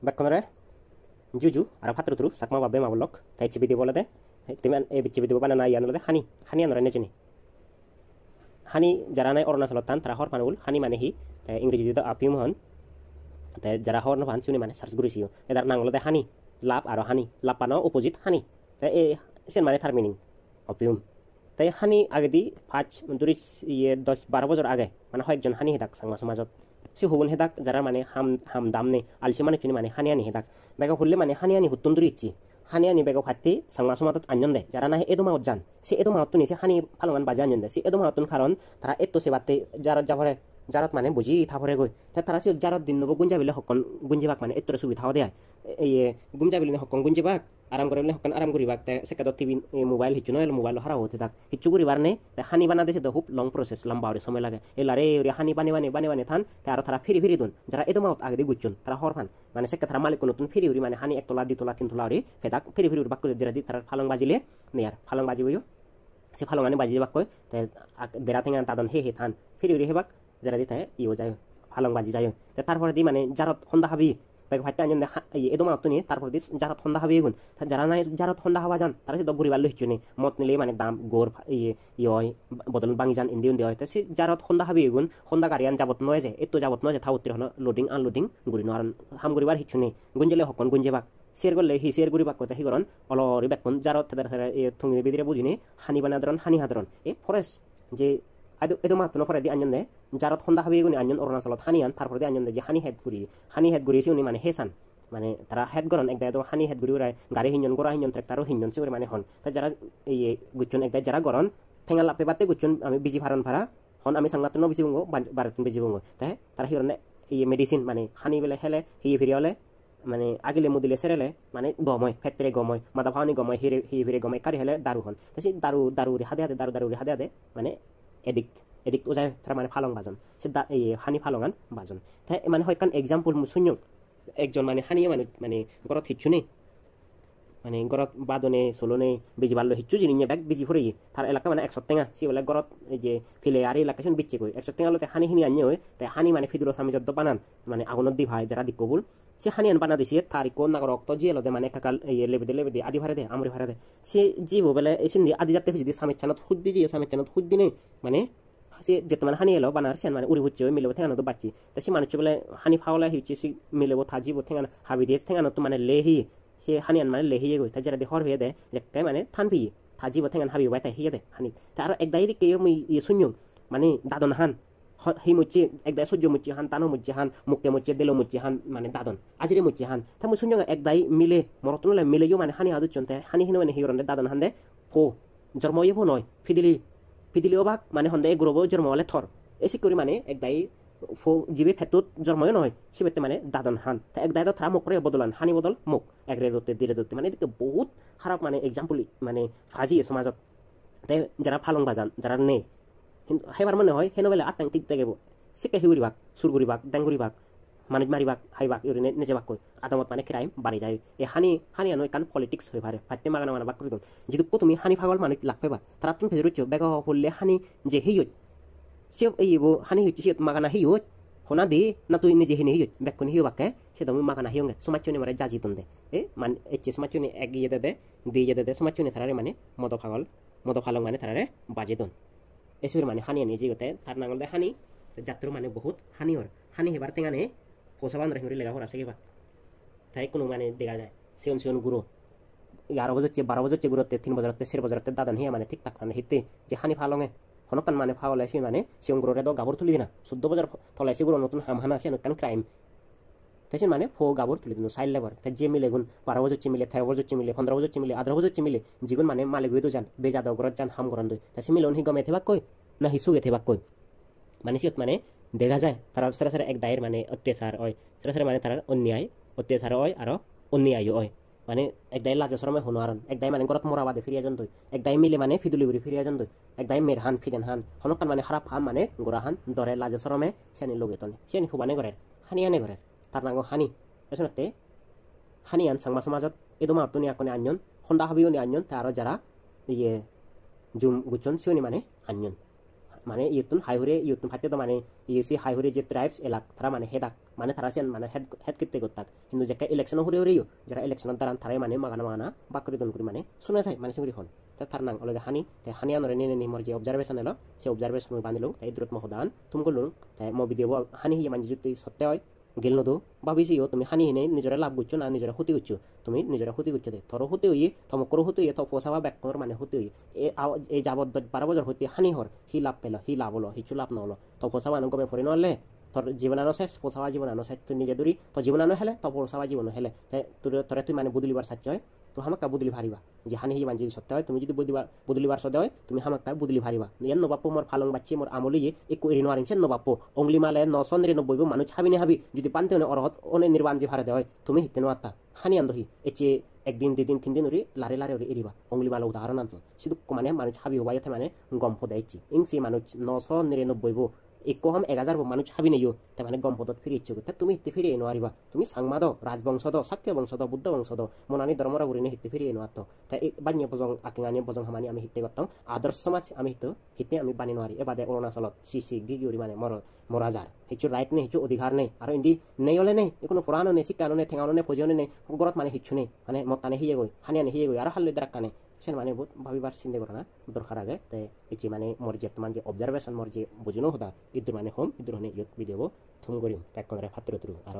বেকনরে juju ara patru tru sakma babbe mawlok tai chibi dibo lade timan e chibi dibo bana yan lade hani anore nejini hani jara nai Arunachal tan tara hor panul hani mane hi इंग्रेजी दिदा आपिम हन ते जरा हर न भान सुनि माने सार्च गुरिसियो एदार नांगलो दे हानि लाभ आरो हानि लापानो अपोजिट हानि ते ए सेन माने थार मिनिंग अपिम ते हानि आगेदि 5 दुरिस ये 10 12 बছর आगे माने हयजन हानि हेदाक सांमा समाजत सि हुबुन हेदाक जरा माने हाम दामने आलसि माने चुनि माने हानि हेदाक बेगा हुल्ले माने हानि हुत्तुम दुरि इच्छि हानि बेगा फात्ति सांमा समाजत आन्यन दे जरा ना एदो मावत जान सि एदो मावत तुनि सि हानि फालंगान बाजा आन्यन दे सि एदो मावत तुन खारन तारा एत्तो से बाते जरा जाभरे जारत माने बुझी थाफरे गय ते तारा सि जारत दिन नबो गुंजा बिले हकन गुंजिबाक माने एत्तरे सुबिधा दे ए गुंजा बिले हकन गुंजिबाक आराम करे हकन आराम करिबाक ते सेकादो टीवी मोबाइल हिचुनो एल मोबाइल हरा होते दाक हिचु करिबार ने हानि बाना देसे द हुप लंग प्रोसेस लंबा रे समय लागे एलारे रे हानि बाने थान ते आरो थारा फिरि दुन जरा एदो मावत आगे गुचुन तारा हरफान माने सेका थारा मालिक नतुन फिरि माने हानि 1 तला 2 तला 3 तला रे फेदाक फिरि बाक करे जरा दि तारा फालंग बाजिले ने यार फालंग बाजिबयो से फालंगाने बाजिबाक कय ते देरा थेंगा तादन हे थान फिरि हेबाक जरा दिथाय इयो जायो फालंग बाजी जायो ते तारपर दि माने जारत हन्दा हाबि बेग फाइते आन्यन दे एदो मावतुनि तारपर दि जारत हन्दा हाबि गुन ता जरा नाय जारत हन्दा हाबा जान तारा दो गुरि बाल्लो हिचुनि मत निले माने दाम गोर इयो बदल बांगि जान इन्दी उन्दी होय ते जारत हन्दा हाबि गुन हन्दा गारियान जाबत नय जे एत्तो जाबत नय जे थाउत्रि हन लोडिंग अनलोडिंग गुरि नरान हाम गुरिबार हिचुनि गुनजेले हकन गुनजेबाक शेर गले हि शेर गुरिबाक कते हिगरन अलरि बेकन जारत थेदार ए थुंगि बिदिरे बुजिनि हानि बानादरन हानि हादरन ए फरेस्ट जे एदो मातनो फरे दि आन्यन दे जारत हन्दा हाबि गुनि आन्यन अरुणाचल थानियान तारपर दि आन्यन दे जे हानि हेड गुरि सिउनि माने हेसान माने तारा हेड गरन एकदा दो हानि हेड गुरि उराय गारि हिनजन गरा हिनजन ट्रेक्टरो हिनजन सिउरि माने हन ता जरा ए गुचन एकदा जरा गरन थेंगा लापे बाते गुचन आमी बिजि फारन फारा हन आमी सांगातनो बिजि बुंगो बारतन बिजि बुंगो ता तारा हिरने ए मेडिसिन माने हानि बेले हेले हि फिरियले माने आगिले मुदिले सेरेले माने गमय फेटरे गमय मादा भावनि गमय हि फिरे गमय कारि हेले दारु हन तसि दारु रे हादे माने एडिक्ट उजाय थार माने फालं बाजन से हानि फालंगान बाजन थाय माने हयकान एग्जांपल मुसुन्यो एकजन माने हानि माने गरत हिचुनि माने गरत बादने सोलने बिजि बाल्लो हिचु जिनि बेक बिजि फुरि थार एलाका माने 100 टेंगा सि बोले गरत जे फिले आरि एलाकासन बिच्चे कय 100 टेंगा लते हानि हिनि आन्यो ते हानि माने फिदुरो सामिजत द बानान माने आगुनत दि भाई जरा दि कबुल से हानियान बाना दिसे तारिको नागरक तो जिelo दे माने काकाल लेबेदे आदि भारे दे आमरि भारे दे से जीवो बेले एसिन आदि जाते फिदि सामिचानत खुद्दि जे सामिचानत खुद्दि ने माने से जेत माने हानि एलो बानार सेन माने उरि बुच्चे मिलेबो थेंगानो तो बाच्ची तसि माने चबले हानि फावला हिचि सि मिलेबो थाजिबो थेंगानो हाबि दे थेंगानो तो माने लेहि से हानियान माने लेहि गय ता जरा दे हर भे दे जेक्काय माने थानफि थाजिबो थेंगानो हाबि बाय ता हिये दे हानि तार एकदाइ दिके मि सुन्यो माने दादन हान हि मुच्चे एकदाइ सज्जो मुच्चे हान तानो मुच्चे हान मुक्के मुच्चे देलो मुच्चे हान माने दादन आजिरे मुच्चे हान ता मुसुन्यो एकदाइ मिले मरतनले मिले यो माने हानि आदु चनते हानि हिनो माने हिरन दादन हान दे फो जर्मयो फो नय फिदिली ओबाक माने हन्दे ग्रोबो जर्मले थर एसि करि माने एकदाइ फो जिबे फेतुत जर्मयो नय सिबेते माने दादन हान ता एकदाइ तो थारा मुकरे बदलान हानि बदल मुक एकरे दते दिरे दते माने दिके बहुत खाराप माने एग्जांपल माने फाजी समाजत ते जरा फालं बाजान जरा ने हेबार मने होय हेनो बेले आतंक टिक तेगेबो सिके हिउरिबाक सुरगुरिबाक दांगुरिबाक माने मारिबाक हाइबाक इरिने नेजेबाक कय आदामत माने क्राइम बारि जाय ए हानि आनो कान पॉलिटिक्स होय भारे फात्ते मागाना माना बाक करिदों जिदु को तुमी हानि फागल माने लाखफेबा तारातुन फेरुचो बेगा होले हानि जे हियो से एबो हानि हियो से मागाना हियो होना दे ना तुई निजे हिनि हियो बेकन हियो बाके से दमु मागाना हियोंगे समाचोनि मारे जाजी तुंदे ए मान एचे समाचोनि एक ये दे समाचोनि थारारे माने मदो फागल माने थारारे बाजेदन एसुर माने हानि निजे गते तार नांगल दे हानि जात्रु माने बहुत हानि हेबार तेंगाने पोसाबान रहिरि लेगा हरा सेबा थाय कुनु माने देगा जाय सेवन गुरो 11 बजे गुरो 3 बजे 4 बजे दादन हिया माने ठीक ठाक थाने हिते जे हानि फालंगे हनकान माने फावलायसि माने सेवन गुरो रे दो गाबर तुलि दिना 14 बजे थलायसि गुरो नतुन हामहाना से नकान क्राइम तैसे माने फो गाबर तुलि दिनो साइल लेबर ता जे मिले गुन 12 बजे मिले 13 बजे मिले 15 बजे मिले 18 बजे मिले जिगुन माने माले गय दो जान बेजा दो गरत जान हाम गरन दो तैसे मिलोन हि गमे थेबा कोय ना हिसुगे थेबा कोय माने सियत माने देखा जाए तारा सरासरि एक दायर माने अत्याचार ओय सरासरि माने तारा अन्याय अत्याचार ओय आरो अन्याय ओय माने एक दाय लाजा सरमे होनोआरन एक दाय माने गरत मराबादे फिरिया जन दय एक दाय मिले माने फिदुलिगुरि फिरिया जन दय एक दाय मेरहान फिदेन हान हनकान माने खराब हाम माने गोराहान दरे लाजा सरमे सेनि लगेतने सेनि हुबाने गरे हानियाने गरे तार नांगो हानि एसनते हानियान सांमा समाजत एदमा तुनि आकने आन्यन हन्दा हाबियोनि आन्यन तारो जारा ये जुम गुचन सियोनि माने आन्यन माने युतुन हाइहुरे युतुन फाते तो माने युसि हाइहुरे जे ट्राइब्स एलाक थारा माने हेदाक মানে তারা সেন মানে হেড কিতে গতাক কিন্তু যেকা ইলেকশন হরে হরেও যারা ইলেকশন দাঁড়ান তারাই মানে মাগানা বাকরি দন করি মানে শুনে যায় মানে সিংরি হন তার নাং অলরেডি হানি তাই হানি আনরে নিনে মোর যে অবজারভেশন এলো সে অবজারভেশন বানিলো তাই দূরত মহদান তুমগুলো তাই মো ভিডিও হানি হিয়ে মানে যদি সত্যি হয় গেল নদো ভাবিছিও তুমি হানি হিনে নিজরে লাভ করছো না নিজরে ক্ষতি করছো তুমি নিজরে ক্ষতি করছো দে তোর হতে হইয়ে তমকর হতে হইয়ে তো পোষাবা ব্যাকর মানে হতে হইয়ে এই যাবত 12 বছর হইতে হানি হর হি লাভ পেল হি লাভ হলো হিচু লাভ নহলো তো পোষাবা নগমে ফরি নহলে তোর জীবনানো শেষ পোষাবা জীবনানো শেষ তুই নিজে দূরি তো জীবনানো হেলে তো পোষাবা জীবন হেলে তোরে তুই মানে বুদলিবার সাচ্য হয় তো হামাক্কা বুদলি ভারিবা যে হানি হি মানে যদি সত্য হয় তুমি যদি বুদলিবার সদে হয় তুমি হামাক্কা বুদলি ভারিবা ইয়ান নবাপ্পু মোর ফালং বাচ্চি মোর আমলিয়ে একু এরিনো আরিম সেন নবাপ্পু অংলি মালে 999 মানুষ হাবি নে হাবি যদি পান্তে অরহত অনে নির্বাণ যে ভারে দেয় তুমি হিতে নোয়াত্তা হানি আন্দহি এচে একদিন দুদিন তিন দিন উড়ি লারে লারে উড়ি এরিবা অংলি মালে উদাহরণ আনছো শুধু মানে মানুষ হাবি হবাই মানে গম্প দেয়ছি ইংসি মানুষ 999 একো হম 1000 মানুষ হাবি নেইও তাই মানে গম্পদত ফিরে ইচ্ছে করতে তুমি হিতে ফিরে এনো আরিবা তুমি সাংমাদ রাজবংশ দ শাক্য বংশ দ বুদ্ধ বংশ দ মনানি ধর্মরা উড়িনে হিতে ফিরে এনো আত্ম তাই বান্য বজং আকিঙানি বজং হামানি আমি হিতে করতাম আদর্শ সমাজ আমি হিতে আমি বানি নোয়ারি এবাদে অরুণাচলত সি গিগিউরি মানে মরাজার হিচু রাইট নেই হিচু অধিকার নেই আর ইন্দি নেই হলে নেই কোনো পুরানো নেই শিক্ষানো নেই ঠেঙানো নেই ফজিও নেই গরত মানে হিচ্ছু নেই মানে মতানে হিয়ে গই হানিয়ানে হিয়ে গই আর হাল্লে দাঁড়াকানে সে মানে বহুত ভাবিবার চিন্তা করা না দরকার আগে তাই এই মানে মোর যে তোমার যে অবজারভেশন মোর যে বুঝনো হতা ইদুর মানে হোম ইদুর হনে ইয়ত ভিডিও থুম করিম প্যাক করে ফাত্র আর